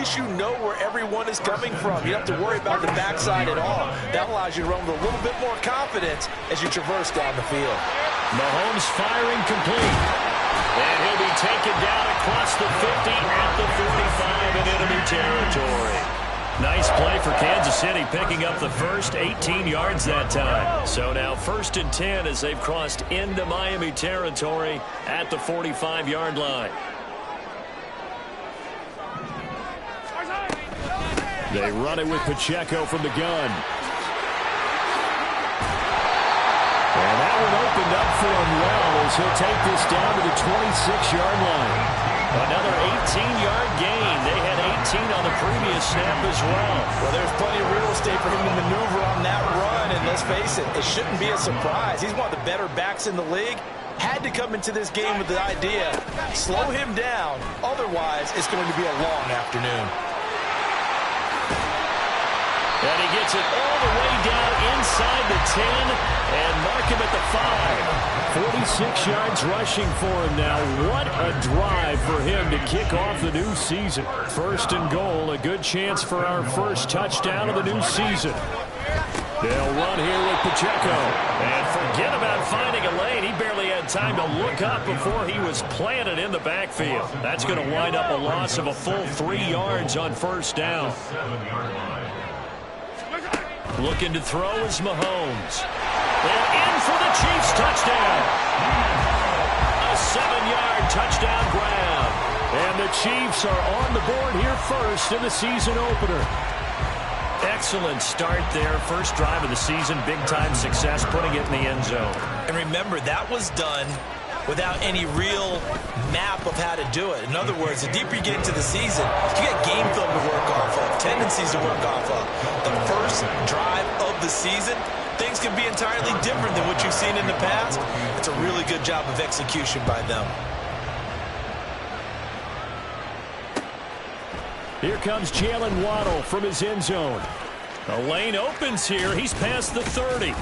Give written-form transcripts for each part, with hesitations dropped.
least you know where everyone is coming from. You don't have to worry about the backside at all. That allows you to run with a little bit more confidence as you traverse down the field. Mahomes firing complete. And he'll be taken down across the 50 at the 45 in enemy territory. Nice play for Kansas City, picking up the first, 18 yards that time. So now 1st and 10 as they've crossed into Miami territory at the 45-yard line. They run it with Pacheco from the gun. And that one opened up for him well as he'll take this down to the 26-yard line. Another 18-yard gain. They had 18 on the previous snap as well. Well, there's plenty of real estate for him to maneuver on that run, and let's face it, it shouldn't be a surprise. He's one of the better backs in the league. Had to come into this game with the idea, slow him down, otherwise it's going to be a long afternoon. And he gets it all the way down inside the 10 and mark him at the 5. 46 yards rushing for him now. What a drive for him to kick off the new season. 1st and goal, a good chance for our first touchdown of the new season. They'll run here with Pacheco. And forget about finding a lane. He barely had time to look up before he was planted in the backfield. That's going to wind up a loss of a full 3 yards on 1st down. Looking to throw is Mahomes. And in for the Chiefs touchdown. A 7-yard touchdown grab. And the Chiefs are on the board here first in the season opener. Excellent start there. First drive of the season. Big-time success putting it in the end zone. And remember, that was done without any real map of how to do it. In other words, the deeper you get into the season, you get game film to work off of, tendencies to work off of. The first drive of the season, things can be entirely different than what you've seen in the past. It's a really good job of execution by them. Here comes Jalen Waddle from his end zone. The lane opens here. He's past the 30.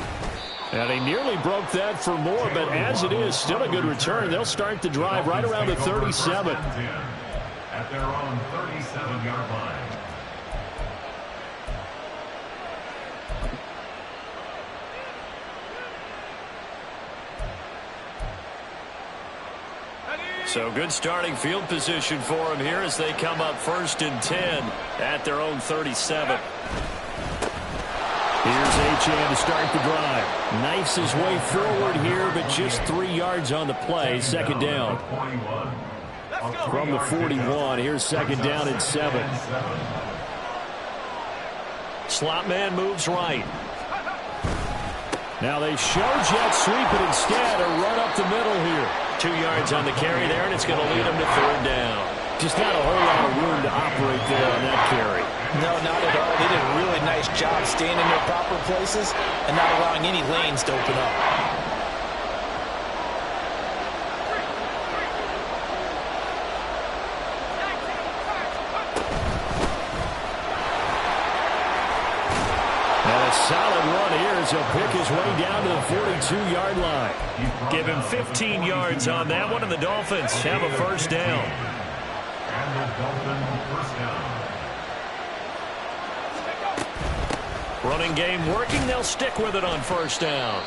And he nearly broke that for more, but as it is, still a good return. They'll start the drive right around the 37. At their own 37-yard line. So good starting field position for him here as they come up 1st and 10 at their own 37. Here's Achane to start the drive. Knifes his way forward here, but just 3 yards on the play. 2nd down. From the 41, here's 2nd down and 7. Slot man moves right. Now they show jet sweep, but instead a run up the middle here. 2 yards on the carry there, and it's going to lead him to 3rd down. Just not a whole lot of room to operate there on that carry. No, not at all. They did a really nice job staying in their proper places and not allowing any lanes to open up. And a solid run here as he'll pick his way down to the 42-yard line. Give him 15 yards on that one, and the Dolphins have a 1st down. And the Dolphins 1st down. Running game working. They'll stick with it on 1st down.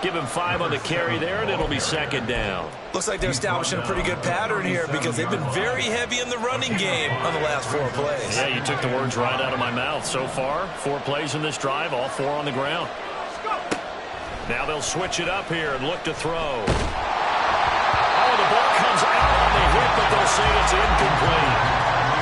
Give him 5 on the carry there, and it'll be 2nd down. Looks like they're establishing a pretty good pattern here because they've been very heavy in the running game on the last 4 plays. Yeah, you took the words right out of my mouth. So far, 4 plays in this drive, all 4 on the ground. Now they'll switch it up here and look to throw. Oh, the ball comes out on the hit, but they'll say it's incomplete.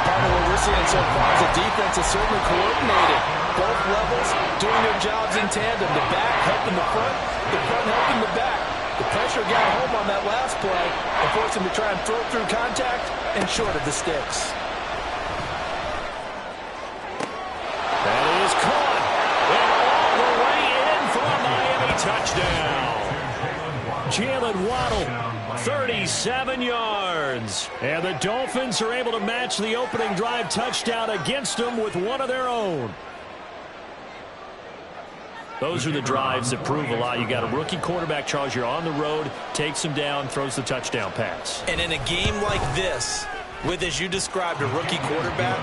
Part of what we're seeing so far is the defense is certainly coordinated. Both levels doing their jobs in tandem. The back helping the front helping the back. The pressure got home on that last play and forced him to try and throw through contact and short of the sticks. That is caught. And all the way in for a Miami touchdown. Jalen Waddle, 37 yards. And the Dolphins are able to match the opening drive touchdown against them with one of their own. Those are the drives that prove a lot. You got a rookie quarterback, Charles. You're on the road, takes him down, throws the touchdown pass. And in a game like this, With, as you described, a rookie quarterback,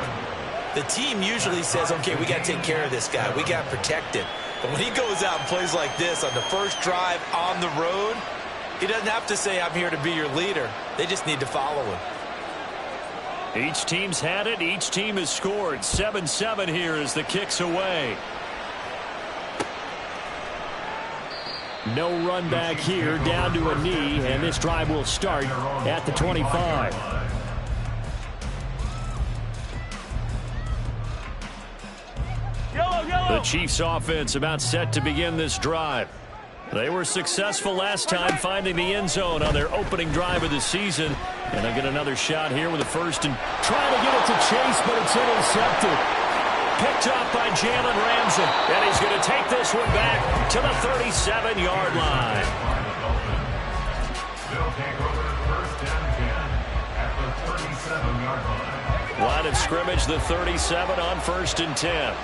the team usually says, okay, we got to take care of this guy. We got to protect him. But when he goes out and plays like this on the first drive on the road, he doesn't have to say, I'm here to be your leader. They just need to follow him. Each team's had it. Each team has scored. 7-7 here as the kick's away. No run back here, down to a knee, and this drive will start at the 25. The Chiefs offense about set to begin this drive. They were successful last time finding the end zone on their opening drive of the season. And they'll get another shot here with a first and trying to get it to Chase, but it's intercepted. Picked up by Jalen Ramsey. And he's going to take this one back to the 37-yard line. They'll take over first and 10 at the 37-yard line. Line of scrimmage, the 37 on first and 10.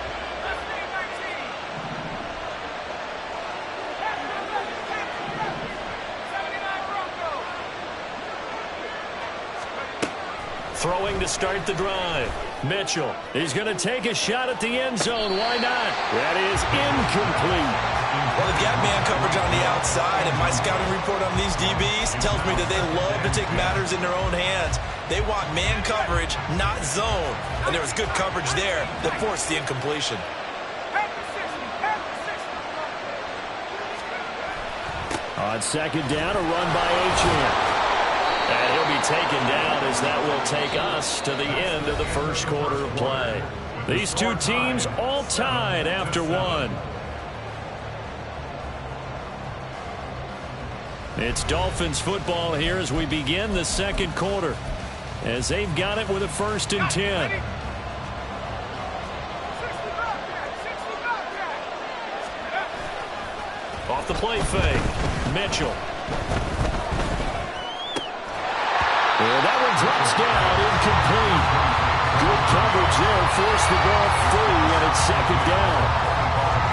Throwing to start the drive. Mitchell, he's going to take a shot at the end zone. Why not? That is incomplete. Well, they've got man coverage on the outside, and my scouting report on these DBs tells me that they love to take matters in their own hands. They want man coverage, not zone. And there was good coverage there that forced the incompletion. On second down, a run by Achane. And he'll be taken down as that will take us to the end of the first quarter of play. These two teams all tied after one. It's Dolphins football here as we begin the second quarter, as they've got it with a first and 10. Off the play fake, Mitchell. And that one drops down, incomplete. Good coverage there, forced the ball free, and it's second down.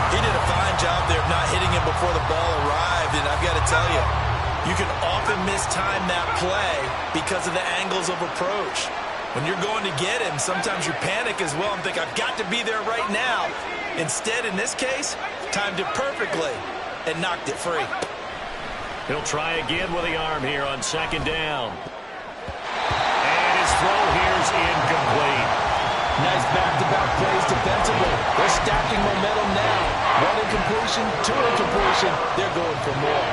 He did a fine job there of not hitting him before the ball arrived, and I've got to tell you, you can often mistime that play because of the angles of approach. When you're going to get him, sometimes you panic as well and think, I've got to be there right now. Instead, in this case, timed it perfectly and knocked it free. He'll try again with the arm here on second down. Throw here's incomplete. Nice back-to-back plays defensively. They're stacking momentum now. One incompletion, two incompletion. They're going for more.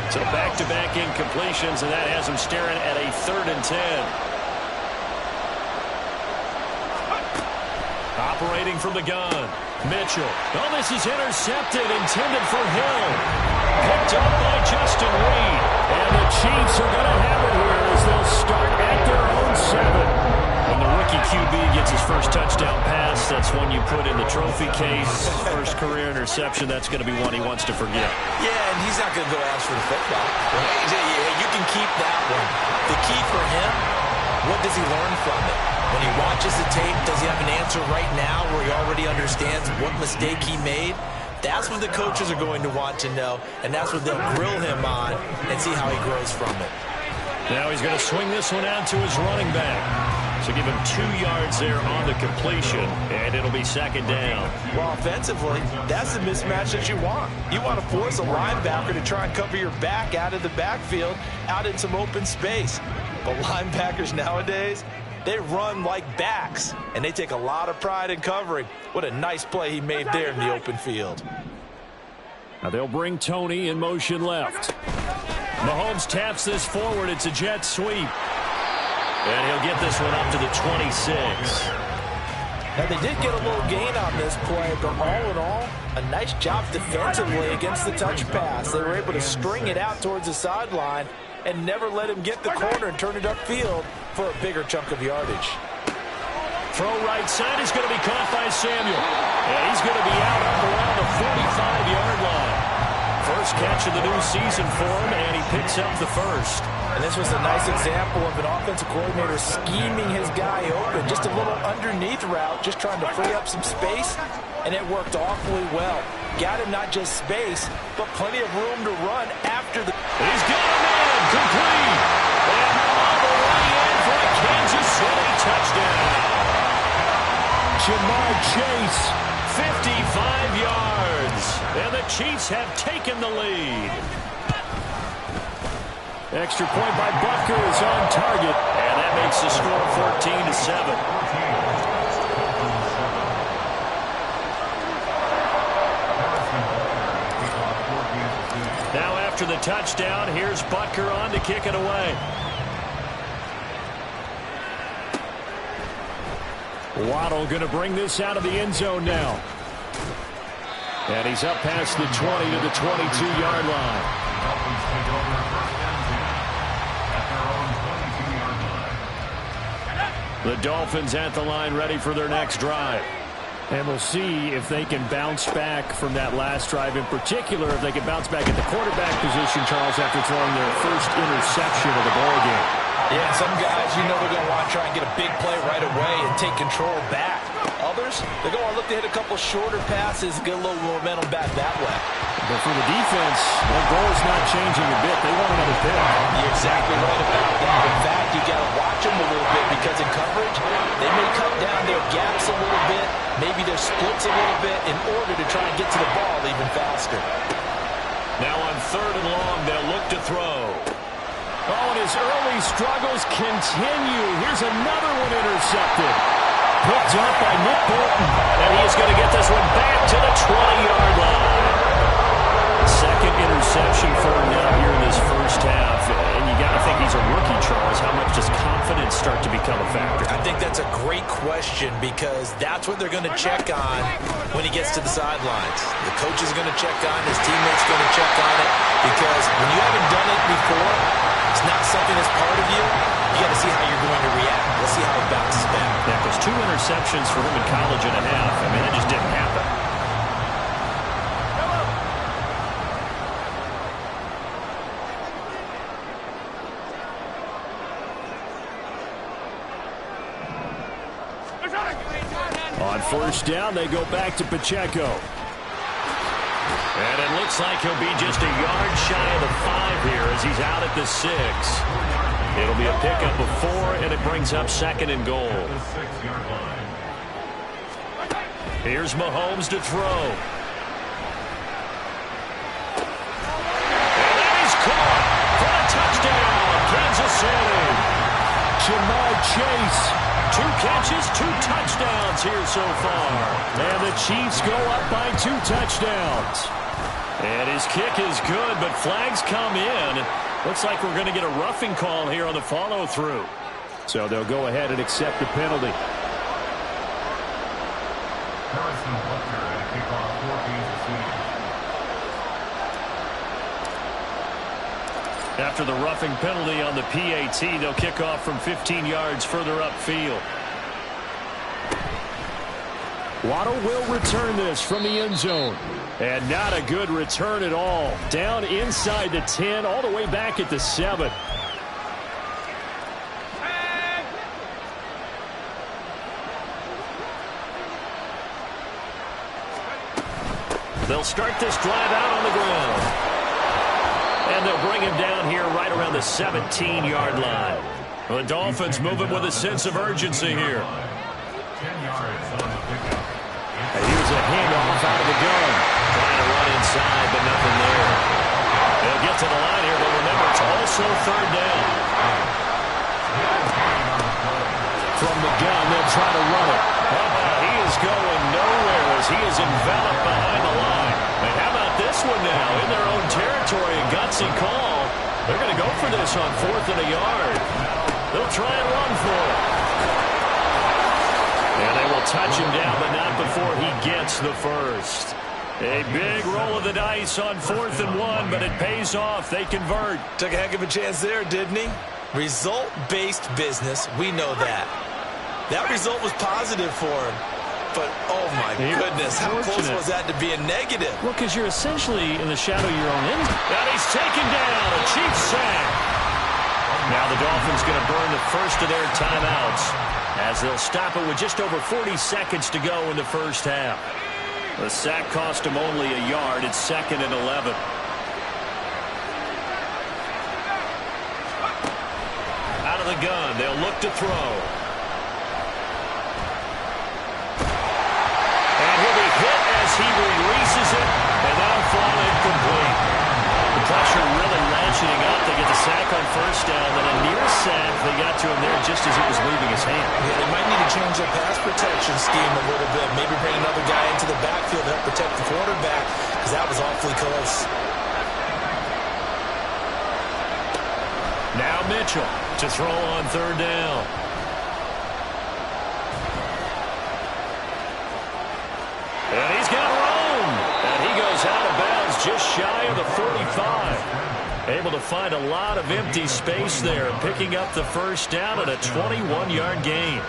So back-to-back incompletions, and that has them staring at a 3rd and 10. Operating from the gun. Mitchell. Oh, this is intercepted, intended for Hill. Picked up by Justin Reed. And the Chiefs are going to have it here as they'll start at their own 7. When the rookie QB gets his first touchdown pass, that's one you put in the trophy case. First career interception, that's going to be one he wants to forget. Yeah, and he's not going to go ask for the football. You can keep that one. The key for him, what does he learn from it? When he watches the tape, does he have an answer right now where he already understands what mistake he made? That's what the coaches are going to want to know, and that's what they'll grill him on and see how he grows from it. Now he's going to swing this one out to his running back. So give him 2 yards there on the completion, and it'll be second down. Well, offensively, that's the mismatch that you want. You want to force a linebacker to try and cover your back out of the backfield, out in some open space. But linebackers nowadays, they run like backs, and they take a lot of pride in covering. What a nice play he made there in the open field. Now they'll bring Tony in motion left. Mahomes taps this forward. It's a jet sweep. And he'll get this one up to the 26. Now, they did get a little gain on this play, but all in all, a nice job defensively against the touch pass. They were able to string it out towards the sideline and never let him get the corner and turn it upfield for a bigger chunk of yardage. Throw right side is going to be caught by Samuel. And he's going to be out up around the 45-yard line. First catch of the new season for him, and he picks up the first. And this was a nice example of an offensive coordinator scheming his guy open. Just a little underneath route, just trying to free up some space. and it worked awfully well. Got him not just space, but plenty of room to run after the... He's got him in, complete. And all the way in for a Kansas City touchdown. Jamar Chase, 55 yards. And the Chiefs have taken the lead. Extra point by Butker is on target. And that makes the score 14-7. Now after the touchdown, here's Butker on to kick it away. Waddle going to bring this out of the end zone now. And he's up past the 20 to the 22-yard line. The Dolphins at the line ready for their next drive. And we'll see if they can bounce back from that last drive. In particular, if they can bounce back at the quarterback position, Charles, after throwing their first interception of the ball game. Yeah, some guys, you know, they're going to want to try and get a big play right away and take control back. Others, they're going to look to hit a couple shorter passes, get a little momentum back that way. But for the defense, their goal is not changing a bit. They want another pick. You're exactly right about that. In fact, you got to watch them a little bit because in coverage, they may cut down their gaps a little bit, maybe their splits a little bit in order to try and get to the ball even faster. Now on 3rd and long, they'll look to throw. Oh, and his early struggles continue. Here's another one intercepted. Picked up by Nick Bolton. And he's going to get this one back to the 20-yard line. Second interception for him now here in this first half. And you got to think he's a rookie, Charles. How much does confidence start to become a factor? I think that's a great question because that's what they're going to check on when he gets to the sidelines. The coach is going to check on, his teammates going to check on it because when you haven't done it before, it's not something that's part of you. You got to see how you're going to react. Let's see how it bounces back. Yeah, there's 2 interceptions for him in college and a half. I mean, that just didn't happen. On 1st down, they go back to Pacheco. And it looks like he'll be just a yard shy of the 5 here as he's out at the 6. It'll be a pickup of 4, and it brings up 2nd and goal. Here's Mahomes to throw. And that is caught for a touchdown, Kansas City. Jamar Chase. 2 catches, 2 touchdowns here so far. And the Chiefs go up by 2 touchdowns. And his kick is good, but flags come in. Looks like we're going to get a roughing call here on the follow-through. So they'll go ahead and accept the penalty. After the roughing penalty on the PAT, they'll kick off from 15 yards further upfield. Waddle will return this from the end zone. And not a good return at all. Down inside the 10, all the way back at the 7. They'll start this drive out on the ground. And they'll bring him down here right around the 17-yard line. The Dolphins moving with a sense of urgency here. And here's a handoff out of the gun. Trying to run inside, but nothing there. They'll get to the line here, but remember, it's also 3rd down. From the gun, they'll try to run it. He is going nowhere as he is enveloped behind the line. And how about this one now? In their own territory, a gutsy call. They're going to go for this on 4th and a yard. They'll try and run for it. And they will touch him down, but not before he gets the first. A big roll of the dice on 4th and 1, but it pays off. They convert. Took a heck of a chance there, didn't he? Result-based business, we know that. That result was positive for him. But, oh my goodness, how close was that to being negative? Well, because you're essentially in the shadow of your own end. And he's taken down. A Chiefs sack. Now the Dolphins going to burn the first of their timeouts as they'll stop it with just over 40 seconds to go in the first half. The sack cost him only a yard. It's 2nd and 11. Out of the gun. They'll look to throw. And he'll be hit as he releases it, and that'll fall incomplete. The pressure really ratcheting up. They get the sack on 1st down, then a near sack. They got to him there just as it was leaving his hand. Yeah, they might need to change their pass protection scheme a little bit. Maybe bring another guy into the backfield to help protect the quarterback, because that was awfully close. Now Mitchell to throw on 3rd down. And he's got room. And he goes out of bounds just shy of the 45. Able to find a lot of empty space there, picking up the 1st down and a 21-yard gain.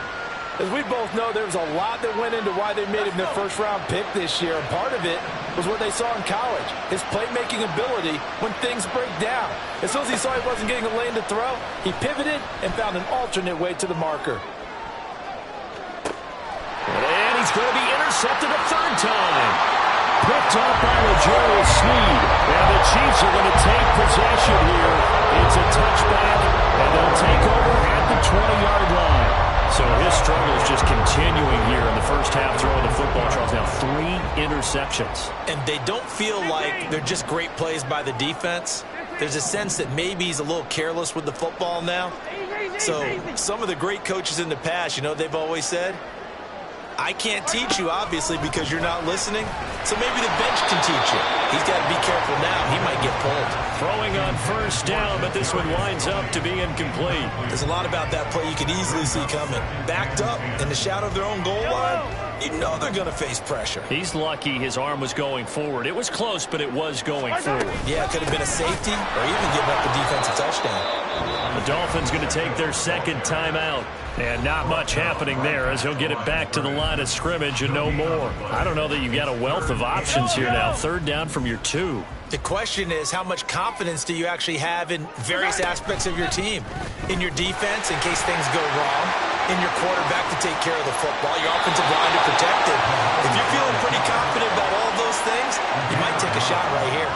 As we both know, there was a lot that went into why they made him their 1st-round pick this year. And part of it was what they saw in college, his playmaking ability when things break down. As soon as he saw he wasn't getting a lane to throw, he pivoted and found an alternate way to the marker. And he's going to be intercepted a 3rd time. Picked up by L'Jarius Sneed. And the Chiefs are going to take possession here. It's a touchback, and they'll take over at the 20-yard line. So his struggle is just continuing here in the 1st half throwing the football. Charles, now 3 interceptions. And they don't feel like they're just great plays by the defense. There's a sense that maybe he's a little careless with the football now. So some of the great coaches in the past, you know, they've always said, I can't teach you, obviously, because you're not listening. So maybe the bench can teach you. He's got to be careful now. He might get pulled. Throwing on 1st down, but this one winds up to be incomplete. There's a lot about that play you can easily see coming. Backed up in the shadow of their own goal line, you know they're going to face pressure. He's lucky his arm was going forward. It was close, but it was going forward. Yeah, it could have been a safety or even giving up a defensive touchdown. The Dolphins going to take their 2nd timeout. And not much happening there as he'll get it back to the line of scrimmage and no more. I don't know that you've got a wealth of options here now. 3rd down from your 2. The question is, how much confidence do you actually have in various aspects of your team? In your defense, in case things go wrong. In your quarterback to take care of the football. Your offensive line to protect it. If you're feeling pretty confident about all of those things, you might take a shot right here.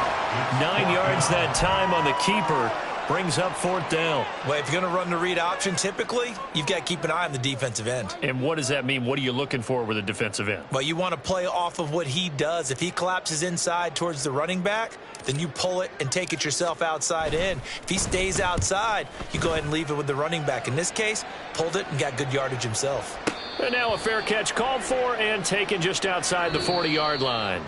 9 yards that time on the keeper. Brings up 4th down. Well, if you're going to run the read option, typically, you've got to keep an eye on the defensive end. And what does that mean? What are you looking for with a defensive end? Well, you want to play off of what he does. If he collapses inside towards the running back, then you pull it and take it yourself outside in. If he stays outside, you go ahead and leave it with the running back. In this case, pulled it and got good yardage himself. And now a fair catch called for and taken just outside the 40-yard line.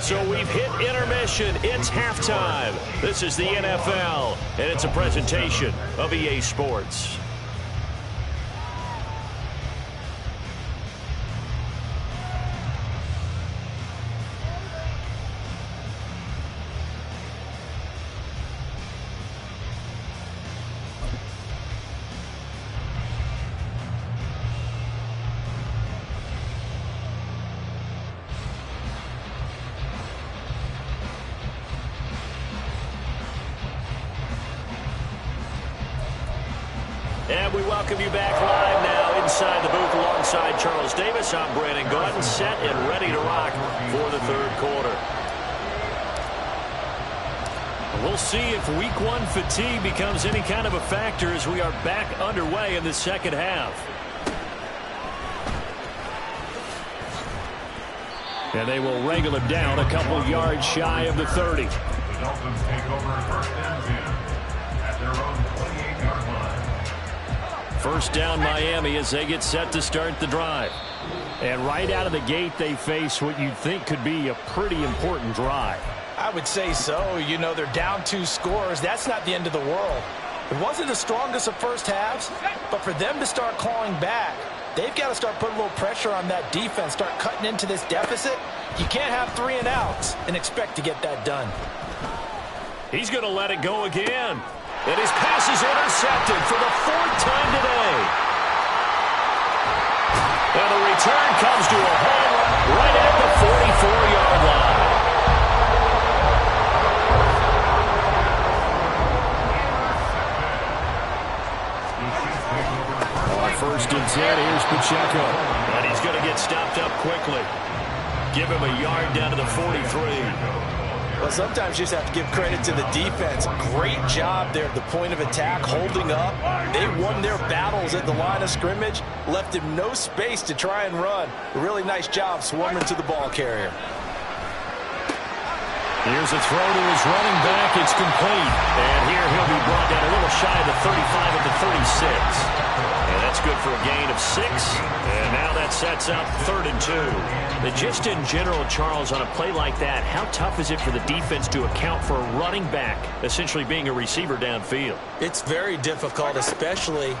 So we've hit intermission. It's halftime. This is the NFL, and it's a presentation of EA Sports. And we welcome you back live now inside the booth alongside Charles Davis. I'm Brandon Gordon, set and ready to rock for the 3rd quarter. We'll see if week 1 fatigue becomes any kind of a factor as we are back underway in the 2nd half. And they will wrangle him down a couple yards shy of the 30. The Dolphins take over 1st and 10 at their own 28-yard line. 1st down Miami as they get set to start the drive. And right out of the gate, they face what you'd think could be a pretty important drive. I would say so. You know, they're down 2 scores. That's not the end of the world. It wasn't the strongest of first halves, but for them to start clawing back, they've got to start putting a little pressure on that defense, start cutting into this deficit. You can't have 3 and outs and expect to get that done. He's going to let it go again. And his pass is intercepted for the 4th time today. And the return comes to a home run right at the 44-yard line. On 1st and 10, here's Pacheco. And he's going to get stopped up quickly. give him a yard down to the 43. Well, sometimes you just have to give credit to the defense. Great job there at the point of attack, holding up. They won their battles at the line of scrimmage, left him no space to try and run. A really nice job swarming to the ball carrier. Here's a throw to his running back. It's complete. And here he'll be brought down a little shy of the 35 at the 36. And that's good for a gain of 6. And now that sets up 3rd and 2. But just in general, Charles, on a play like that, how tough is it for the defense to account for a running back essentially being a receiver downfield? It's very difficult, especially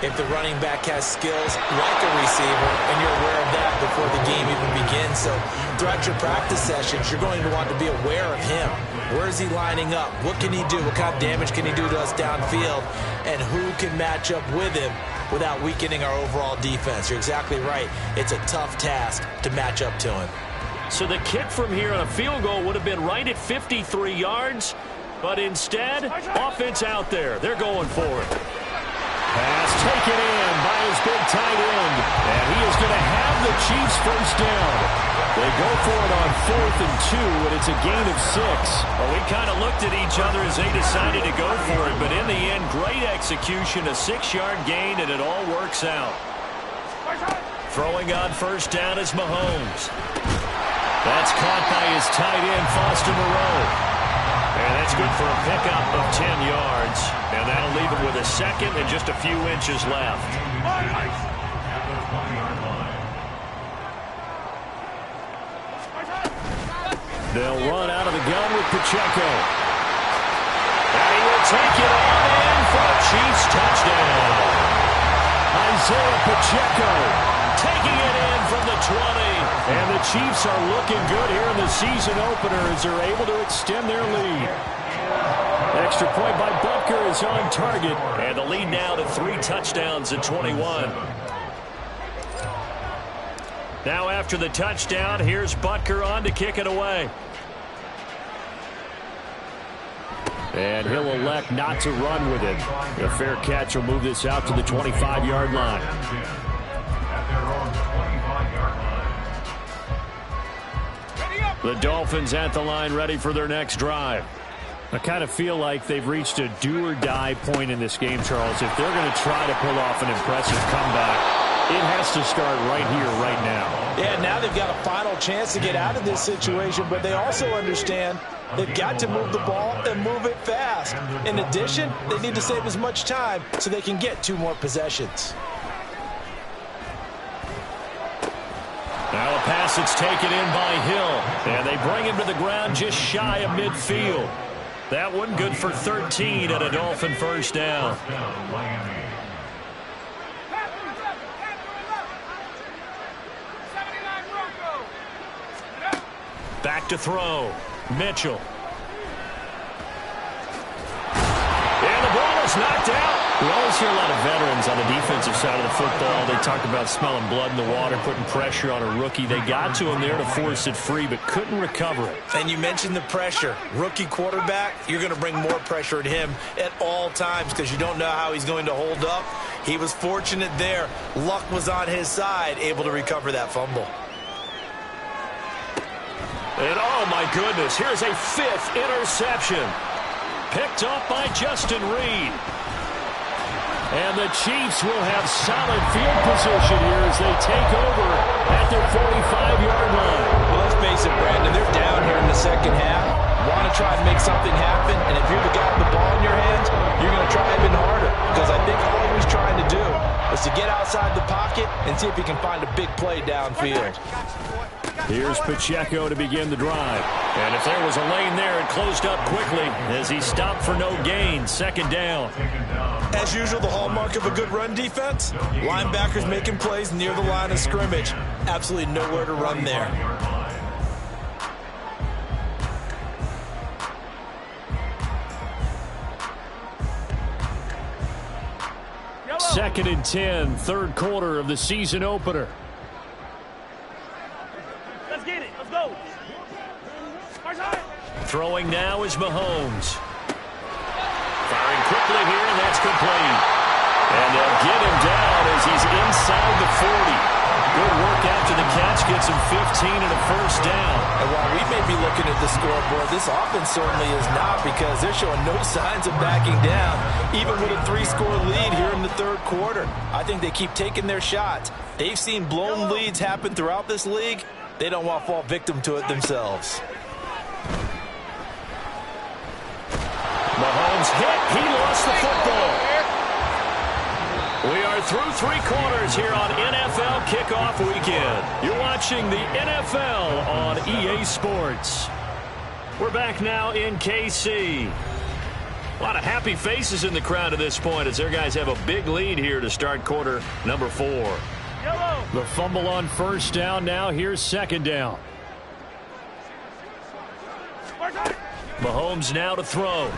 if the running back has skills like a receiver, and you're aware of that before the game even begins. So throughout your practice sessions, you're going to want to be aware of him. Where is he lining up? What can he do? What kind of damage can he do to us downfield? And who can match up with him without weakening our overall defense? You're exactly right. It's a tough task to match up to him. So the kick from here on a field goal would have been right at 53 yards, but instead, offense out there. They're going for it. Pass taken in by his big tight end, and he is going to have the Chiefs first down. They go for it on 4th and 2, and it's a gain of 6. Well, we kind of looked at each other as they decided to go for it, but in the end, great execution, a 6-yard gain, and it all works out. Throwing on first down is Mahomes. That's caught by his tight end, Foster Moreau. And that's good for a pickup of 10 yards. And that'll leave him with a second and just a few inches left. They'll run out of the gun with Pacheco. And he will take it on in for a Chiefs touchdown. Isaiah Pacheco Taking it in from the 20. And the Chiefs are looking good here in the season opener as they're able to extend their lead. Extra point by Butker is on target. And the lead now to 3 touchdowns at 21. Now after the touchdown, here's Butker on to kick it away. And he'll elect not to run with it. A fair catch will move this out to the 25-yard line. The Dolphins at the line ready for their next drive. I kind of feel like they've reached a do-or-die point in this game, Charles. If they're going to try to pull off an impressive comeback, it has to start right here, right now. Yeah, now they've got a final chance to get out of this situation, but they also understand they've got to move the ball and move it fast. In addition, they need to save as much time so they can get 2 more possessions. Now a pass that's taken in by Hill. And they bring him to the ground just shy of midfield. That one good for 13 and a Dolphin first down. Back to throw. Mitchell. And the ball is knocked out. We always hear a lot of veterans on the defensive side of the football. They talk about smelling blood in the water, putting pressure on a rookie. They got to him there to force it free, but couldn't recover it. And you mentioned the pressure. Rookie quarterback, you're going to bring more pressure at him at all times because you don't know how he's going to hold up. He was fortunate there. Luck was on his side, able to recover that fumble. And oh my goodness, here's a 5th interception. Picked up by Justin Reed. And the Chiefs will have solid field position here as they take over at their 45-yard line. Well, let's face it, Brandon, they're down here in the second half. Want to try and make something happen, and if you're the guy with the ball in your hands, you're going to try even harder because I think all he was trying to do was to get outside the pocket and see if he can find a big play downfield. Here's Pacheco to begin the drive. And if there was a lane there, it closed up quickly as he stopped for no gain. Second down. As usual, the hallmark of a good run defense, linebackers making plays near the line of scrimmage. Absolutely nowhere to run there. Second and 10, 3rd quarter of the season opener. Let's get it. Let's go. Throwing now is Mahomes. Firing quickly here, and that's complete. And they'll get him down as he's inside the 40. Good work after the catch. Gets him 15 and a first down. And while we may be looking at the scoreboard, this offense certainly is not, because they're showing no signs of backing down, even with a 3-score lead here in the third quarter. I think they keep taking their shots. They've seen blown leads happen throughout this league. They don't want to fall victim to it themselves. Mahomes hit. He lost the football. We are through 3 quarters here on NFL Kickoff Weekend. You're watching the NFL on EA Sports. We're back now in KC. A lot of happy faces in the crowd at this point as their guys have a big lead here to start quarter number 4. Yellow. The fumble on first down now. Here's second down. Mahomes now to throw.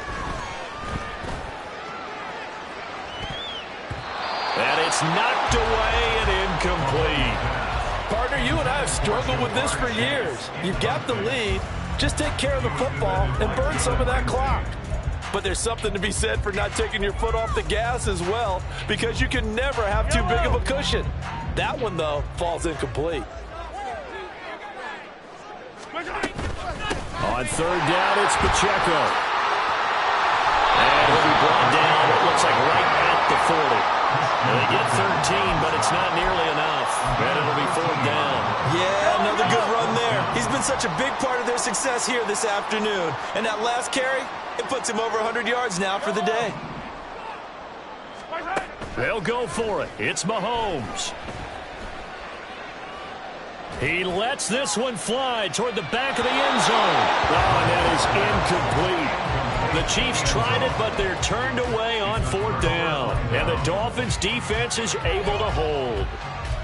And it's knocked away and incomplete. Partner, you and I have struggled with this for years. You've got the lead. Just take care of the football and burn some of that clock. But there's something to be said for not taking your foot off the gas as well, because you can never have too big of a cushion. That one, though, falls incomplete. On third down, it's Pacheco. And he'll be brought down, it looks like right at the 40. And they get 13, but it's not nearly enough. And it'll be fourth down. Yeah, another good run there. He's been such a big part of their success here this afternoon. And that last carry, it puts him over 100 yards now for the day. They'll go for it. It's Mahomes. He lets this one fly toward the back of the end zone. Oh, and that is incomplete. The Chiefs tried it, but they're turned away on fourth down. And the Dolphins' defense is able to hold.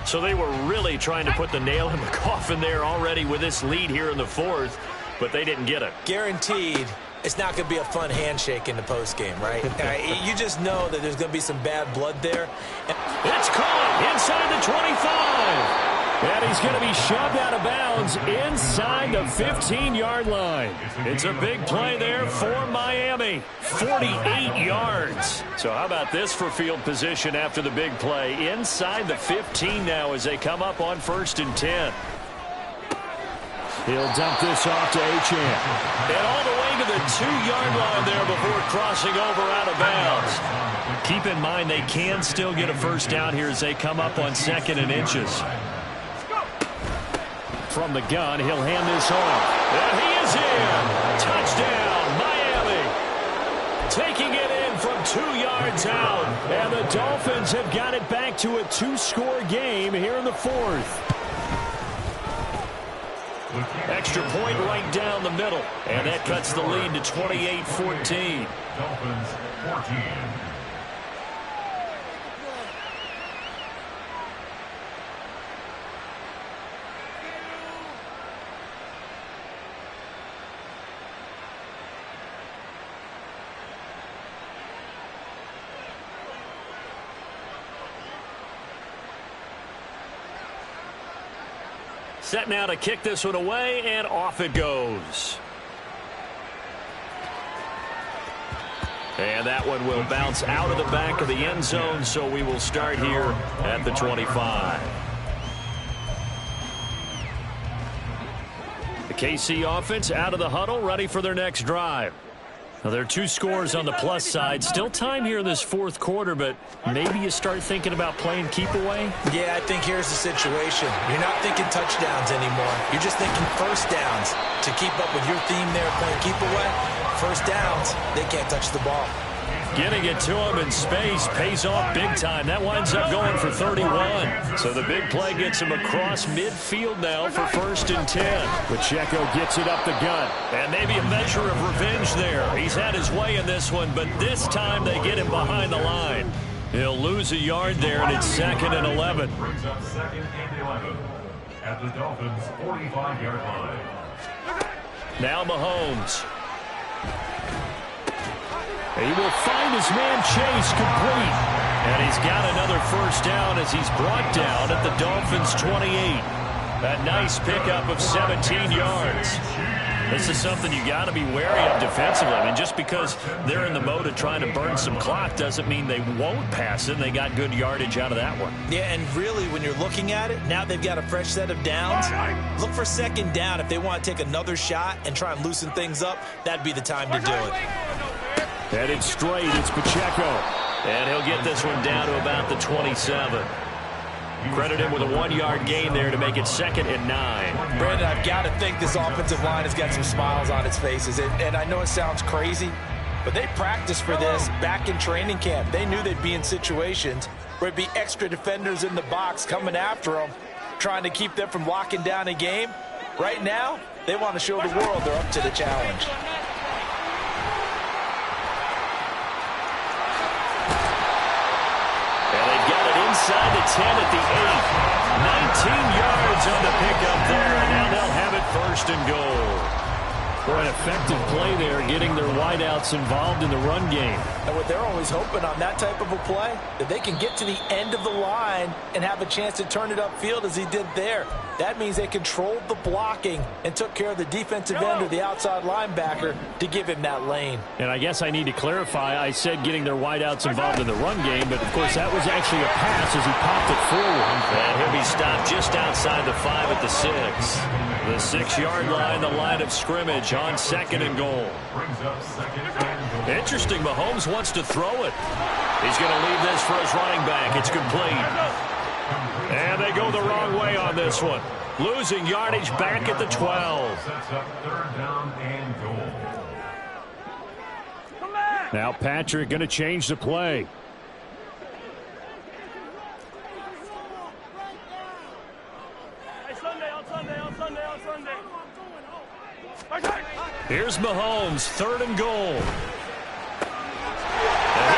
So they were really trying to put the nail in the coffin there already with this lead here in the fourth, but they didn't get it. Guaranteed, it's not going to be a fun handshake in the postgame, right? You just know that there's going to be some bad blood there. It's caught inside the 25. And he's going to be shoved out of bounds inside the 15-yard line. It's a big play there for Miami. 48 yards. So how about this for field position after the big play? Inside the 15 now as they come up on 1st and 10. He'll dump this off to Achane. And all the way to the 2-yard line there before crossing over out of bounds. Keep in mind they can still get a first down here as they come up on 2nd and inches. From the gun, he'll hand this off. And he is in. Touchdown, Miami. Taking it in from 2 yards out. And the Dolphins have got it back to a 2-score game here in the fourth. Extra point right down the middle. And that cuts the lead to 28-14. Dolphins 14. Set now to kick this one away, and off it goes. And that one will bounce out of the back of the end zone, so we will start here at the 25. The KC offense out of the huddle, ready for their next drive. Now, there are 2 scores on the plus side. Still time here in this fourth quarter, but maybe you start thinking about playing keep away? Yeah, I think here's the situation. You're not thinking touchdowns anymore. You're just thinking first downs. To keep up with your theme there, playing keep away, first downs, they can't touch the ball. Getting it to him in space pays off big time. That winds up going for 31. So the big play gets him across midfield now for 1st and 10. Pacheco gets it up the gut. And maybe a measure of revenge there. He's had his way in this one, but this time they get him behind the line. He'll lose a yard there, and it's 2nd and 11. Brings up 2nd and 11 at the Dolphins' 45-yard line. Now Mahomes. He will find his man Chase complete. And he's got another first down as he's brought down at the Dolphins' 28. A nice pickup of 17 yards. This is something you got to be wary of defensively. I mean, just because they're in the mode of trying to burn some clock doesn't mean they won't pass it. They got good yardage out of that one. Yeah, and really, when you're looking at it, now they've got a fresh set of downs. Look for second down. If they want to take another shot and try and loosen things up, that'd be the time to do it. Headed straight, it's Pacheco. And he'll get this one down to about the 27. Credit him with a 1-yard gain there to make it 2nd and 9. Brandon, I've got to think this offensive line has got some smiles on its faces. And I know it sounds crazy, but they practiced for this back in training camp. They knew they'd be in situations where it'd be extra defenders in the box coming after them, trying to keep them from locking down a game. Right now, they want to show the world they're up to the challenge. Inside the 10 at the 8. 19 yards on the pickup there, and now they'll have it 1st and goal. For an effective play there, getting their wideouts involved in the run game. And what they're always hoping on that type of a play, that they can get to the end of the line and have a chance to turn it upfield as he did there. That means they controlled the blocking and took care of the defensive end or the outside linebacker to give him that lane. And I guess I need to clarify, I said getting their wideouts involved in the run game, but of course that was actually a pass as he popped it forward. And he'll be stopped just outside the 5 at the 6. The 6-yard line, the line of scrimmage on 2nd and goal. Interesting, Mahomes wants to throw it. He's going to leave this for his running back. It's complete. And they go the wrong way on this one. Losing yardage back at the 12. Sets up 3rd down and goal. Now Patrick going to change the play. Here's Mahomes, 3rd and goal. And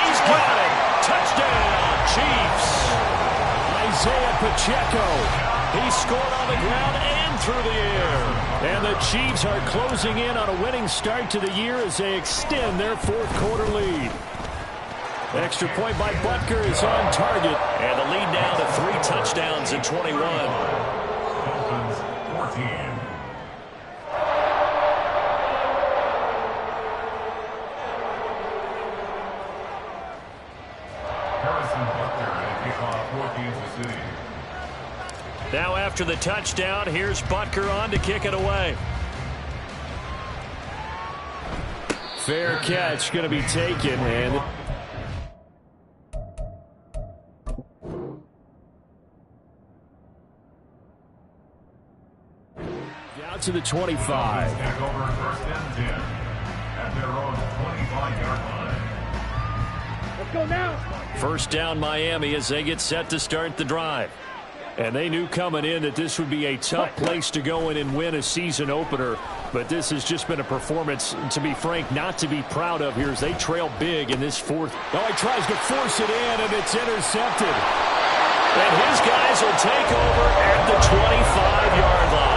he's got it. Touchdown, Chiefs. Isaiah Pacheco. He scored on the ground and through the air. And the Chiefs are closing in on a winning start to the year as they extend their 4th quarter lead. Extra point by Butker is on target. And the lead now to 3 touchdowns in 21. Dolphins 14. Now after the touchdown, here's Butker on to kick it away. Fair catch going to be taken, and down to the 25. Back over 1st and 10 at their own 25-yard line. Let's go now. 1st down Miami as they get set to start the drive. And they knew coming in that this would be a tough place to go in and win a season opener. But this has just been a performance, to be frank, not to be proud of here as they trail big in this 4th. Oh, he tries to force it in, and it's intercepted. And his guys will take over at the 25-yard line.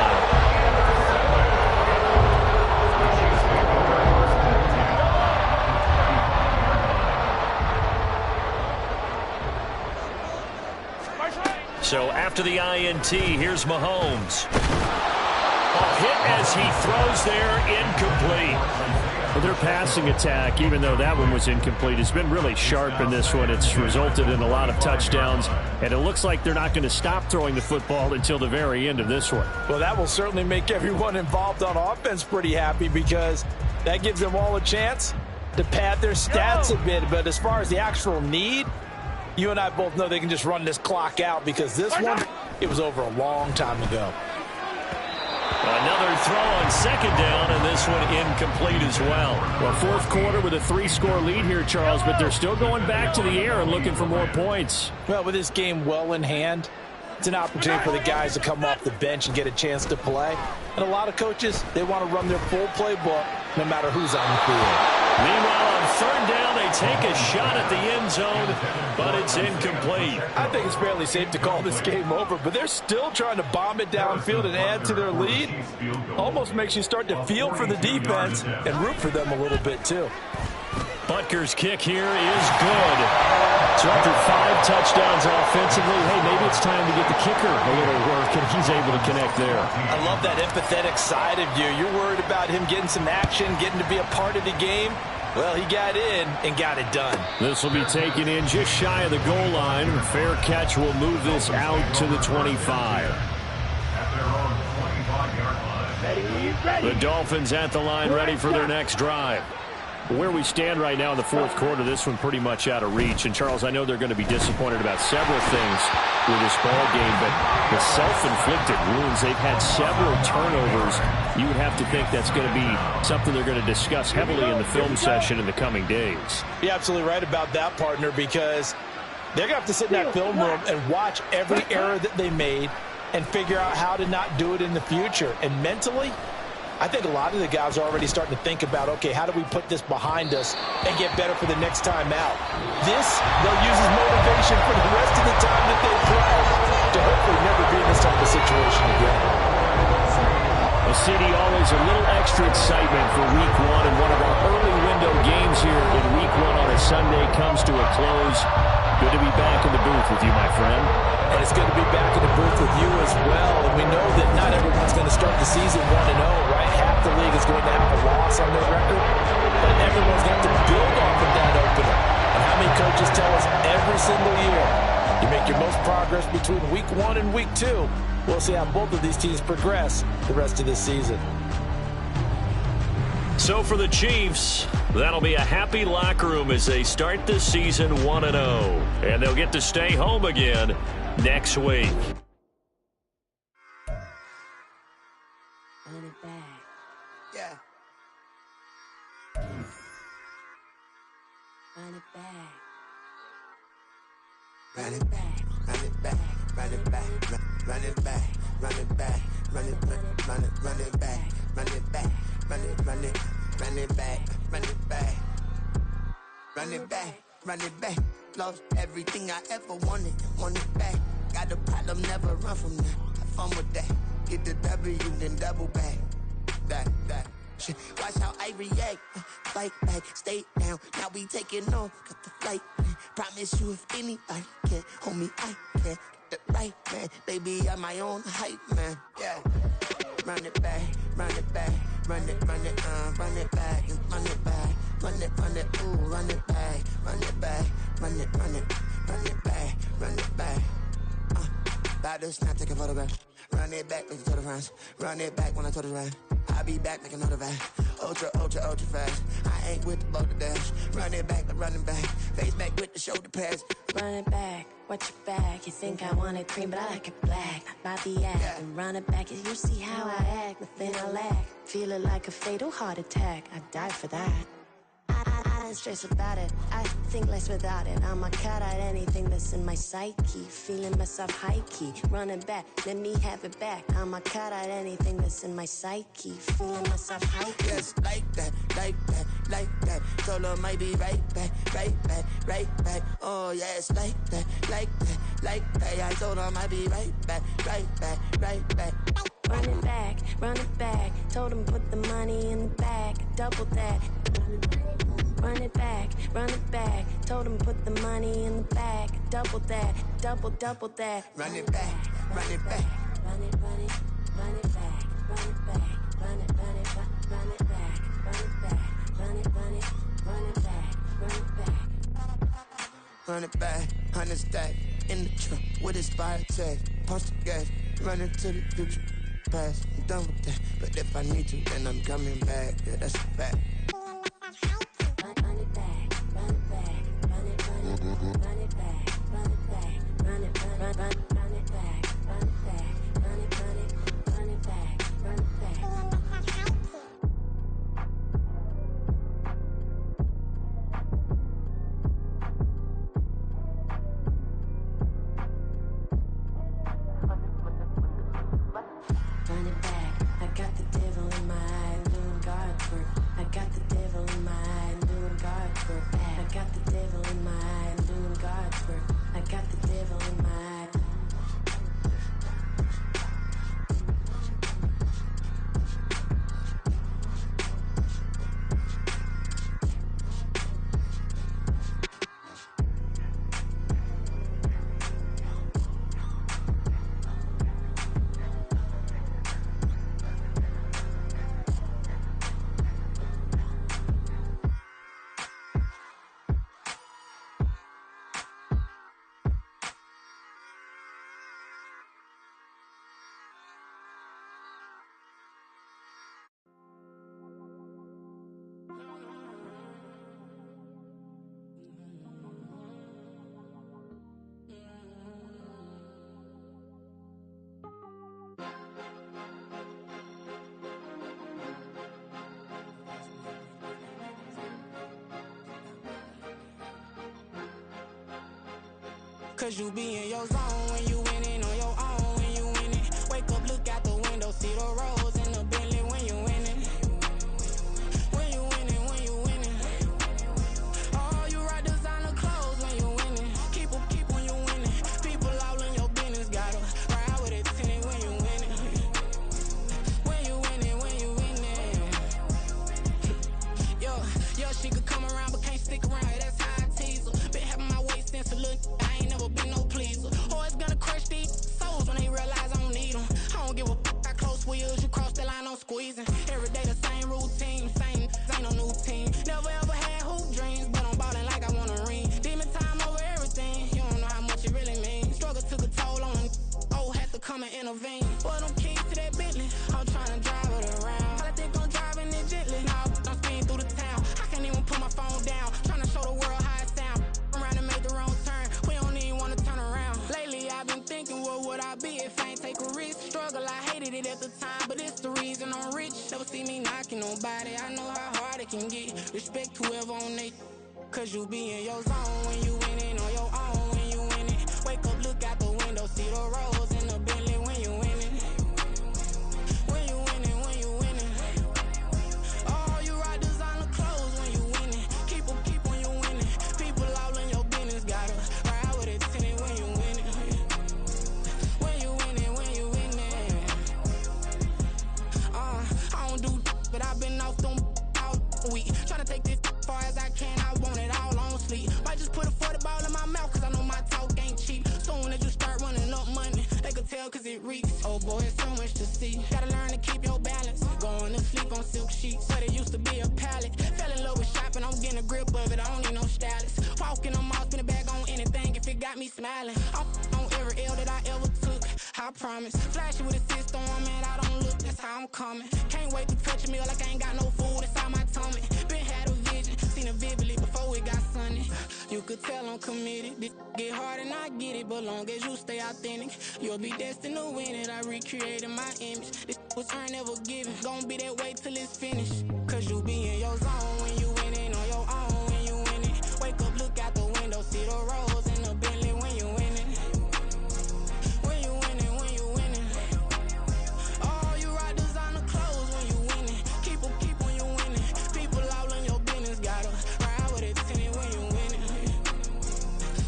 So after the INT, here's Mahomes. A hit as he throws there, incomplete. Well, their passing attack, even though that one was incomplete, has been really sharp in this one. It's resulted in a lot of touchdowns, and it looks like they're not going to stop throwing the football until the very end of this one. Well, that will certainly make everyone involved on offense pretty happy because that gives them all a chance to pad their stats a bit. But as far as the actual need, you and I both know they can just run this clock out because this one, it was over a long time ago. Another throw on 2nd down, and this one incomplete as well. Well, 4th quarter with a 3-score lead here, Charles, but they're still going back to the air and looking for more points. Well, with this game well in hand, it's an opportunity for the guys to come off the bench and get a chance to play. And a lot of coaches, they want to run their full playbook no matter who's on the field. Meanwhile, on 3rd down, they take a shot at the end zone, but it's incomplete. I think it's fairly safe to call this game over, but they're still trying to bomb it downfield and add to their lead. Almost makes you start to feel for the defense and root for them a little bit, too. Butker's kick here is good. So after 5 touchdowns offensively, hey, maybe it's time to get the kicker a little work, and he's able to connect there. I love that empathetic side of you. You're worried about him getting some action, getting to be a part of the game. Well, he got in and got it done. This will be taken in just shy of the goal line. Fair catch will move this out to the 25. At their own 25-yard line. The Dolphins at the line, ready for their next drive. Where we stand right now in the fourth quarter, this one pretty much out of reach. And, Charles, I know they're going to be disappointed about several things with this ball game, but the self-inflicted wounds, they've had several turnovers. You would have to think that's going to be something they're going to discuss heavily in the film session in the coming days. You're absolutely right about that, partner, because they're going to have to sit in that film room and watch every error that they made and figure out how to not do it in the future. And mentally, I think a lot of the guys are already starting to think about, okay, how do we put this behind us and get better for the next time out? This, they'll use as motivation for the rest of the time that they play to hopefully never be in this type of situation again. Well, CD, always a little extra excitement for Week 1, and one of our early window games here in Week 1 on a Sunday comes to a close. Good to be back in the booth with you, my friend. And it's good to be back in the booth with you as well. And we know that not everyone's going to start the season 1-0, right? Half the league is going to have a loss on their record. But everyone's got to build off of that opener. And how many coaches tell us every single year, you make your most progress between Week 1 and Week 2. We'll see how both of these teams progress the rest of this season. So for the Chiefs, that'll be a happy locker room as they start the season 1-0. And they'll get to stay home again next week. Run it back. Yeah. Run it back. Run it back. Run it back. Run it back. Run it back. Run it back. Run it back. Run it back. Run it back. Run it back. Run it back. Run it back. Run it back. Lost everything I ever wanted. Want it back. Got a problem, never run from that. Have fun with that. Get the W, then double back. That. Shit. Watch how I react. Fight back, stay down. Now we taking off. Got the flight. Promise you if anybody can, homie, I can. Get the right man. Baby, I'm my own hype man. Yeah. Run it back. Run it back. Run it back, and run it back, run it, ooh, run it back, run it back, run it back. About to snap, take a photograph. Run it back, make it to the runs. Run it back when I told it right. I'll be back, make another back. Ultra fast. I ain't with the boat to dash. Run it back, but running back. Face back with the shoulder pads. Run it back, watch your back. You think I want it cream, but I like it black. Not the act, Yeah. and run it back. You see how I act, nothing I lack. Feeling like a fatal heart attack. I die for that. I don't stress about it. I think less without it. I'ma cut out anything that's in my psyche. Feeling myself high key. Running back, let me have it back. I'ma cut out anything that's in my psyche. Feeling myself high key. Yes, like that. Solo might be right back. Oh, yes, like that. I told her I might be right back. Run it back. Told him put the money in the bag. Double that. Run it back. Told him put the money in the bag. Double that. Double that. Run it back. Run it back. Run it back. Run it back. Run it back. Run it back. Run it back. Run it back. 100 stack in the trunk with his fire tag. Punch the gas, running to the future. Past, I'm done with that. But if I need to, then I'm coming back. Yeah, that's a fact. Run it back. Run it back. Run it back. Run it back. Run it back. Run it back. Run it back. Run it back. Run it back. Run it back. Run it back. I got the devil in my eye, doing God's work. I got the devil in my eye, doing God's work. I got the devil in my eye, doing God's work. I got the devil in my eye. Cause you be in your zone when you winning on your own when you winning. Wake up, look out the window, see the roads in the Bentley when you winning. When you winning, when you winning. Oh, you rock designer clothes when you winning. Keep when you winning. People all in your business, gotta ride with it tinted when you winning. When you winning, when you winning. Yo, she could come around but can't stick around. That's how I tease her. Been having my way since a little. I ain't never been no pleaser. Always gonna crush these souls when they realize I don't need them. I don't give a f*** how close we is. You cross the line, I'm squeezing. Every day the same routine, same ain't no new team. Never ever had hoop dreams, but I'm ballin' like I want a ring. Demon time over everything. You don't know how much it really means. Struggle took a toll on them. Oh, had to come and intervene. Boy, them keys to that Bentley. I'm tryna drive it around. I think I'm driving it gently. Nah, I'm speeding through the town. I can't even put my phone down. Tryna show the world how it sound. Around and make the wrong turn. We don't even wanna turn around. Lately, I've been thinking, what would I be if I ain't take a risk? Struggle, I hated it at the time, but it's the reason I'm rich. Never see me knocking nobody. I know how hard it can get. Respect whoever on they. Cause you be in your zone when you winning on your own when you winning. Wake up, look out the window, see the roads in the Bentley when you winning. When you winning, when you winning. Oh, you rock designer clothes when you winning. Keep when you winning. People all in your business, gotta ride with it tinted when you winning. When you winning, when you winning. I don't do but I've been off them all week. Tryna take this far as I can, I want it all on sleep. Might just put a 40 ball in my mouth, cause I know my talk ain't cheap. Soon as you start running up money, they could tell cause it reeks. Oh boy, it's so much to see. Gotta learn to keep your balance. Going to sleep on silk sheets, but it used to be a pallet. Fell in love with shopping, I'm getting a grip of it, I don't need no stylist. Walking them off, spin a bag on anything if it got me smiling. I'm on every L that I ever took, I promise. Flashing with a system, man, I don't look, that's how I'm coming. Can't wait to touch a meal like I ain't got no food inside my tummy. Been had a vision, seen it vividly before it got sunny. You could tell I'm committed. This get hard and I get it, but long as you stay authentic, you'll be destined to win it. I recreated my image. This was earned, never given. Gonna be that way till it's finished. Cause you be in your zone when you winning on your own when you winning. Wake up, look out the window, see the roads in the Bentley when you winning. When you winning, when you winning. Oh, you rock designer clothes when you winning. Keep when you winning. People all in your business, gotta ride with it tinted when you winning.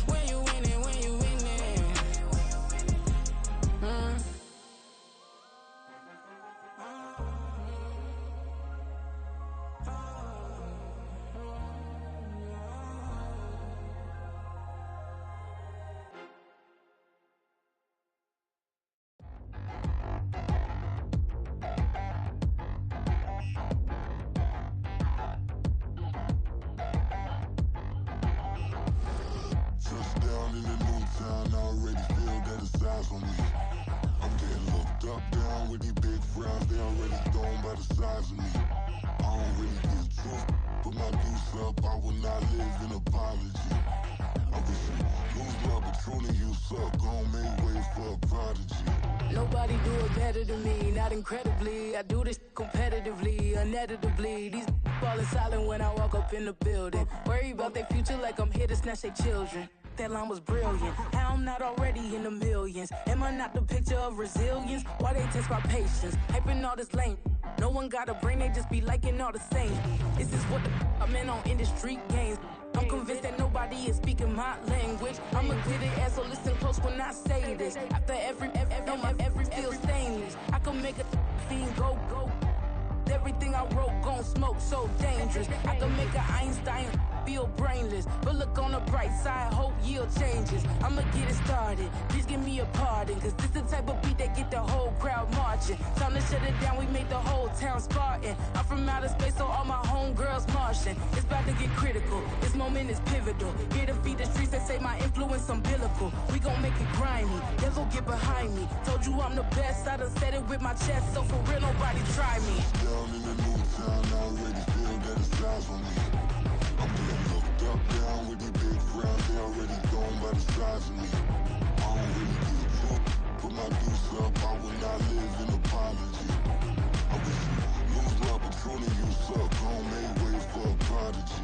When you winning, when you winning. Touchdown in the new town, I already feel that it's eyes on me. I'm getting looked up, down with these big frowns, they already thrown by the size of me. I don't really get truth, put my deuce up, I will not live in apology. I wish you lose love, but truly you suck, gon' make way for a prodigy. Nobody do it better than me, not incredibly. I do this competitively, uneditably. These falling silent when I walk up in the building. Worry about their future like I'm here to snatch their children. That line was brilliant. How I'm not already in the millions? Am I not the picture of resilience? Why they test my patience? Hyping all this lame. No one got a brain, they just be liking all the same. This is what the I'm in on industry games. I'm convinced that nobody is speaking my language. I'm a good ass, so listen close when I say this. After every feel stainless. I can make a scene go. Everything I wrote gon' smoke, so dangerous. I can make an Einstein feel brainless. But look on the bright side, hope yield changes. I'ma get it started, please give me a pardon. Cause this the type of beat that get the whole crowd marching. Time to shut it down, we made the whole town Spartan. I'm from outer space, so all my homegirls Martian. It's about to get critical, this moment is pivotal. Here to feed the streets that say my influence umbilical. We gon' make it grimy, they'll go get behind me. Told you I'm the best, I done said it with my chest. So for real, nobody try me. Down in the new town, I already feel that it's eyes on me. I'm getting looked up, down with these big frowns, they already thrown by the size of me. I don't really get truth, put my deuce up, I will not live in apology. I wish you lose love, but truly you suck, gon' make way for a prodigy.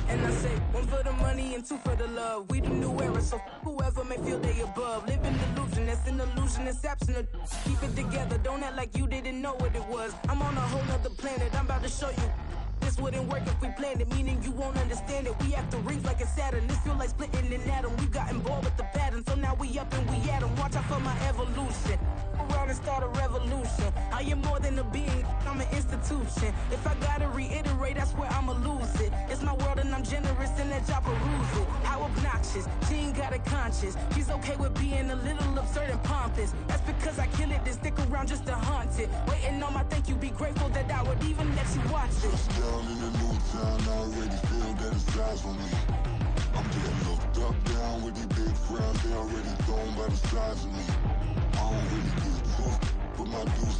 And I say, one for the money and two for the love. We the new era, other. So whoever may feel they above, live in illusion. That's an illusion, it's absent. Keep it together, don't act like you didn't know what it was. I'm on a whole nother planet, I'm about to show you. This wouldn't work if we planned it, meaning you won't understand it. We have to rings like it's Saturn. This feel like splitting an atom. We got involved with the pattern, so now we up and we at 'em. Watch out for my evolution. Around and start a revolution. I am more than a being, I'm an institution. If I gotta reiterate, that's where I'ma lose it. It's my world and I'm generous and that y'all peruse it. How obnoxious, she ain't got a conscience. She's okay with being a little absurd and pompous. That's because I kill it, then stick around just to haunt it. Waiting on my thank you, be grateful that I would even let you watch it. Down in the new town, I already feel that it's eyes on me. I'm getting looked up, down with these big frowns, they already thrown by the size of me. I don't really get tough, but my dudes